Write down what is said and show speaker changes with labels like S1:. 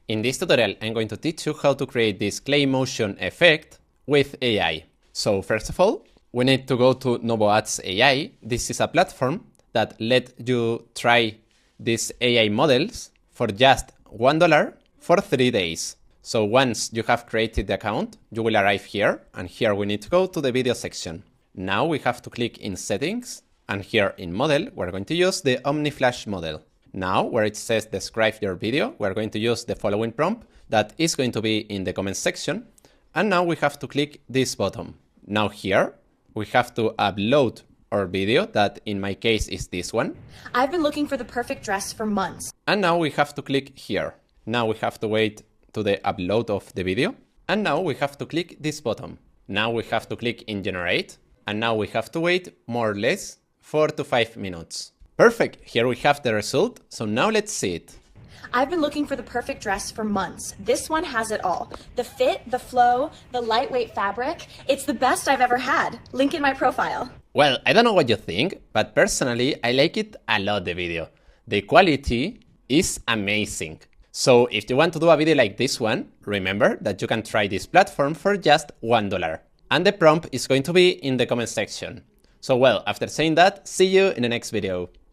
S1: In this tutorial, I'm going to teach you how to create this clay motion effect with AI. So first of all, we need to go to NovoAds AI. This is a platform that let you try these AI models for just $1 for 3 days. So once you have created the account, you will arrive here, and here we need to go to the video section. Now we have to click in settings, and here in model, we're going to use the Omni Flash model. Now, where it says describe your video, we're going to use the following prompt that is going to be in the comment section. And now we have to click this button. Now here, we have to upload our video, that in my case is this one.
S2: I've been looking for the perfect dress for months.
S1: And now we have to click here. Now we have to wait to the upload of the video. And now we have to click this button. Now we have to click in generate. And now we have to wait more or less 4 to 5 minutes. Perfect, here we have the result, so now let's see it.
S2: I've been looking for the perfect dress for months. This one has it all. The fit, the flow, the lightweight fabric. It's the best I've ever had. Link in my profile.
S1: Well, I don't know what you think, but personally, I like it a lot, the video. The quality is amazing. So if you want to do a video like this one, remember that you can try this platform for just $1. And the prompt is going to be in the comment section. So well, after saying that, see you in the next video.